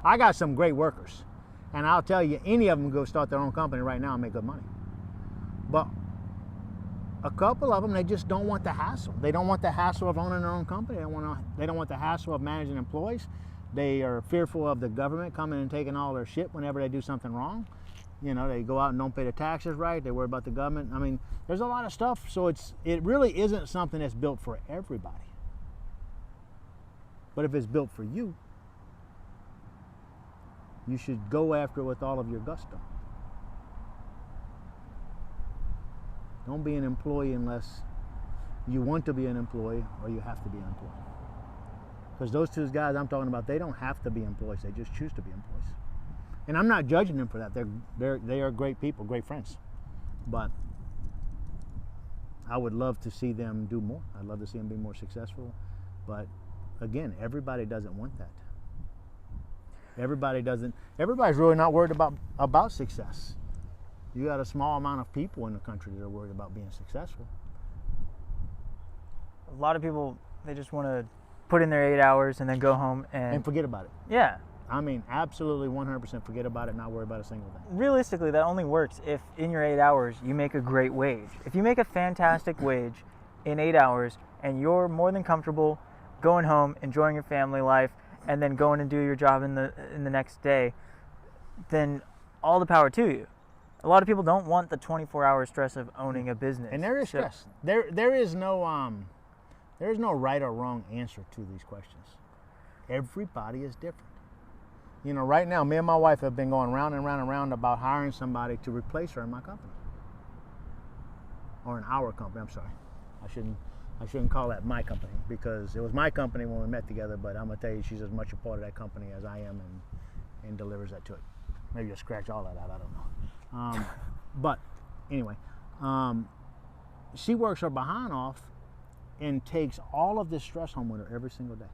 I got some great workers, and I'll tell you, any of them go start their own company right now and make good money. But a couple of them, they just don't want the hassle. They don't want the hassle of owning their own company. They don't want the hassle of managing employees. They are fearful of the government coming and taking all their shit whenever they do something wrong. You know, they go out and don't pay the taxes right. They worry about the government. I mean, there's a lot of stuff. So it really isn't something that's built for everybody. But if it's built for you, you should go after it with all of your gusto. Don't be an employee unless you want to be an employee or you have to be an employee. Because those two guys I'm talking about, they don't have to be employees. They just choose to be employees. And I'm not judging them for that. They are great people, great friends. But I would love to see them do more. I'd love to see them be more successful. But again, everybody doesn't want that. Everybody's really not worried about success. You got a small amount of people in the country that are worried about being successful. A lot of people, they just want to put in their 8 hours and then go home and forget about it. Yeah. I mean, absolutely 100% forget about it, not worry about a single thing. Realistically, that only works if in your 8 hours you make a great wage. If you make a fantastic wage in 8 hours and you're more than comfortable going home, enjoying your family life, and then going and do your job in the next day, then all the power to you. A lot of people don't want the 24-hour stress of owning a business. And there is stress. There is no right or wrong answer to these questions. Everybody is different. You know, right now, me and my wife have been going round and round and round about hiring somebody to replace her in my company. Or in our company, I'm sorry. I shouldn't call that my company because it was my company when we met together, but I'm gonna tell you she's as much a part of that company as I am and delivers that to it. Maybe you'll scratch all that out, I don't know. But anyway, she works her behind off and takes all of this stress home with her every single day.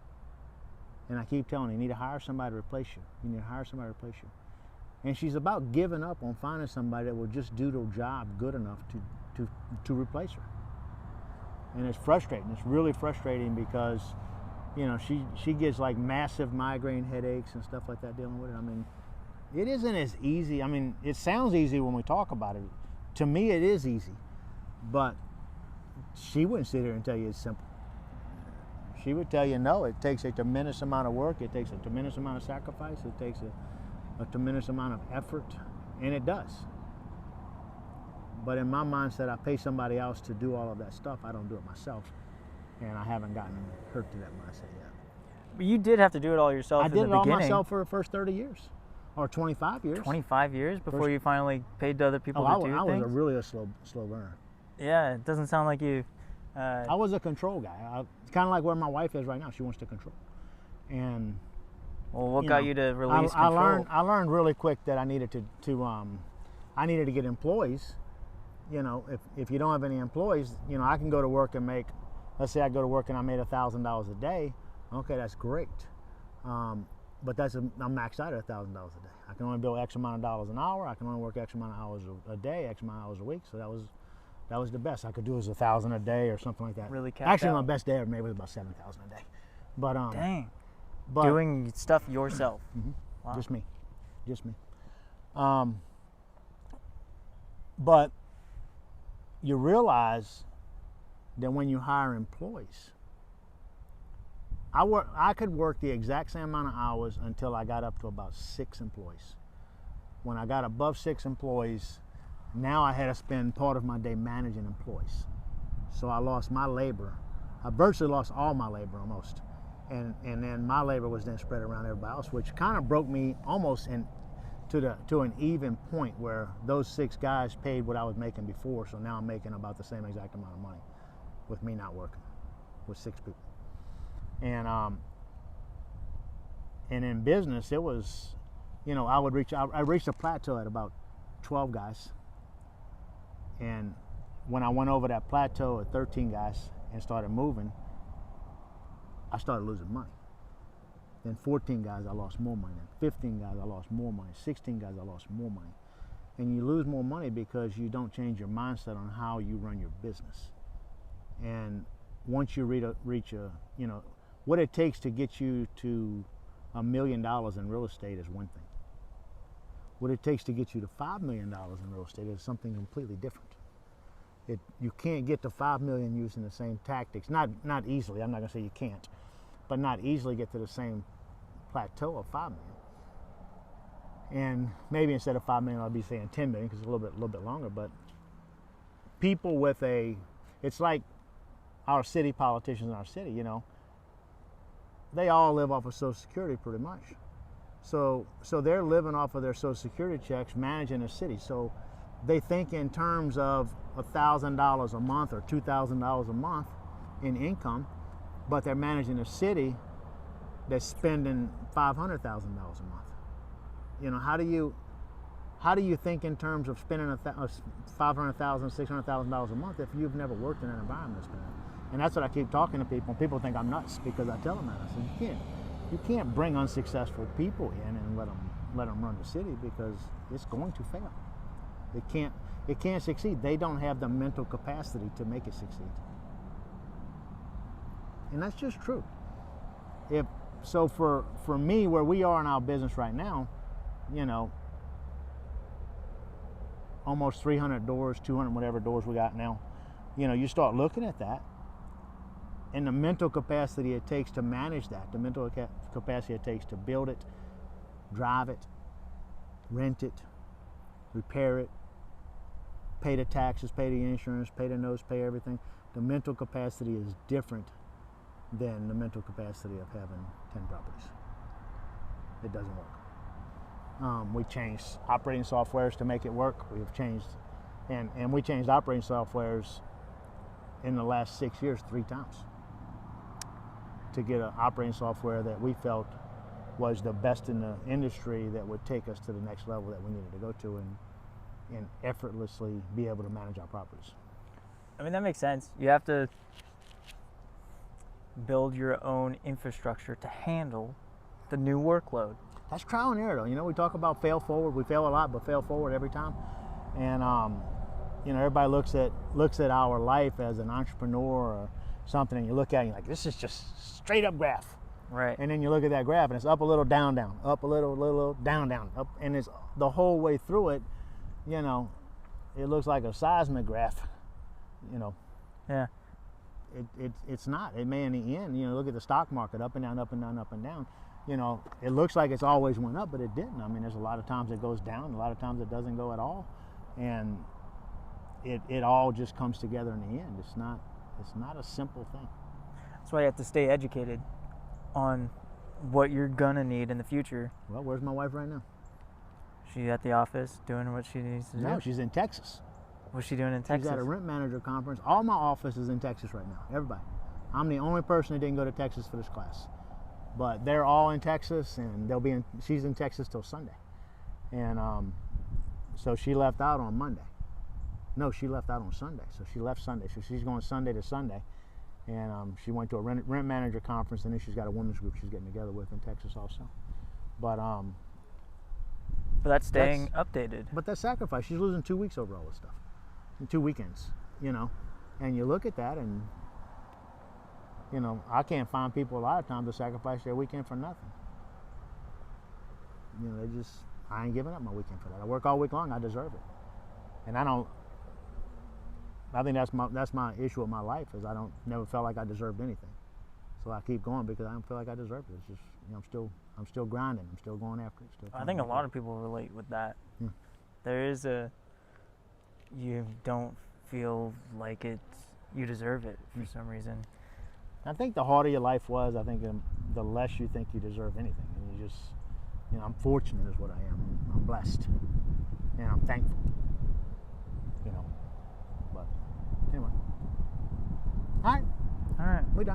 And I keep telling her, you need to hire somebody to replace you. You need to hire somebody to replace you. And she's about giving up on finding somebody that will just do the job good enough to replace her. And it's frustrating. It's really frustrating because, you know, she gets like massive migraine headaches and stuff like that dealing with it. I mean, it isn't as easy. I mean, it sounds easy when we talk about it. To me, it is easy. But she wouldn't sit here and tell you it's simple. She would tell you, no, it takes a tremendous amount of work. It takes a tremendous amount of sacrifice. It takes a tremendous amount of effort. And it does. But in my mindset, I pay somebody else to do all of that stuff. I don't do it myself. And I haven't gotten hurt to that mindset yet. But you did have to do it all yourself in the beginning. I did it all myself for the first 30 years. Or 25 years. 25 years before you finally paid to other people to do things? I was really a slow learner. Yeah, it doesn't sound like you... I was a control guy. It's kind of like where my wife is right now. She wants to control. And well, what got you to release control? I learned really quick that I needed to get employees. You know, if you don't have any employees, you know, I can go to work and make, let's say I go to work and I made $1,000 a day. Okay, that's great. But I'm maxed out at $1,000 a day. I can only bill X amount of dollars an hour. I can only work X amount of hours a day, X amount of hours a week. So that was the best I could do was $1,000 a day or something like that. Really capped Actually, out. my best day ever made was about $7,000 a day. But dang, doing stuff yourself. Mm-hmm. Wow. Just me. But you realize that when you hire employees, I could work the exact same amount of hours until I got up to about 6 employees. When I got above 6 employees, now I had to spend part of my day managing employees. So I lost my labor. I virtually lost all my labor almost. And then my labor was then spread around everybody else, which kind of broke me almost to an even point where those 6 guys paid what I was making before. So now I'm making about the same exact amount of money with me not working, with 6 people. And in business, it was, you know, I reached a plateau at about 12 guys. And when I went over that plateau at 13 guys and started moving, I started losing money. Then 14 guys, I lost more money. Then 15 guys, I lost more money. 16 guys, I lost more money. And you lose more money because you don't change your mindset on how you run your business. And once you reach a, you know, what it takes to get you to $1 million in real estate is one thing. What it takes to get you to $5 million in real estate is something completely different. You can't get to 5 million using the same tactics. Not easily. I'm not going to say you can't, but not easily get to the same plateau of 5 million. And maybe instead of 5 million, I'll be saying 10 million because it's a little bit longer. But people with it's like our city politicians in our city. You know, they all live off of Social Security pretty much. So they're living off of their Social Security checks, managing a city. So they think in terms of $1,000 a month or $2,000 a month in income, but they're managing a city that's spending $500,000 a month. You know, how do you think in terms of spending $500,000, $600,000 a month if you've never worked in an environment that's been? And that's what I keep talking to people. People think I'm nuts because I tell them that. I said you can't bring unsuccessful people in and let them run the city because it's going to fail. It can't succeed. They don't have the mental capacity to make it succeed. And that's just true. So for me, where we are in our business right now, you know, almost 300 doors, 200 whatever doors we got now, you know, you start looking at that and the mental capacity it takes to manage that, the mental capacity it takes to build it, drive it, rent it, repair it, pay the taxes, pay the insurance, pay the notes, pay everything. The mental capacity is different than the mental capacity of having 10 properties. It doesn't work. We changed operating softwares to make it work. We've changed, and we changed operating softwares in the last 6 years 3 times to get an operating software that we felt was the best in the industry that would take us to the next level that we needed to go to and effortlessly be able to manage our properties. I mean, that makes sense. You have to build your own infrastructure to handle the new workload. That's trial and error, though. You know, we talk about fail forward. We fail a lot, but fail forward every time. And you know, everybody looks at our life as an entrepreneur or something, and you look at it and you're like, this is just straight up graph. Right. And then you look at that graph and it's up a little, down, down, up a little, down, down, up, and it's the whole way through it. You know, it looks like a seismic graph. You know. Yeah. It's not. It may in the end. You know, look at the stock market, up and down, up and down, up and down. You know, it looks like it's always went up, but it didn't. I mean, there's a lot of times it goes down, a lot of times it doesn't go at all, and it all just comes together in the end. It's not a simple thing. That's why you have to stay educated on what you're gonna need in the future. Well, where's my wife right now? She at the office doing what she needs to do? No, she's in Texas. What's she doing in Texas? She's at a rent manager conference. All my office is in Texas right now. Everybody. I'm the only person that didn't go to Texas for this class. But they're all in Texas, and she's in Texas till Sunday. And so she left out on Monday. No, she left out on Sunday. So she left Sunday. So she's going Sunday to Sunday. And she went to a rent manager conference, and then she's got a women's group she's getting together with in Texas also. But that's staying updated. But that's sacrifice. She's losing 2 weeks over all this stuff. In 2 weekends, you know. And you look at that, and you know, I can't find people a lot of times to sacrifice their weekend for nothing. You know, I ain't giving up my weekend for that. I work all week long. I deserve it. And I think that's my issue with my life is never felt like I deserved anything. So I keep going because I don't feel like I deserve it. It's just, you know, I'm still grinding. I'm still going after it. I think a lot of people relate with that. Yeah. There is you don't feel like you deserve it for some reason. I think the harder your life was, I think the less you think you deserve anything. And you just, you know, I'm fortunate is what I am. I'm blessed. And I'm thankful. You know. But anyway. All right. All right. We're done.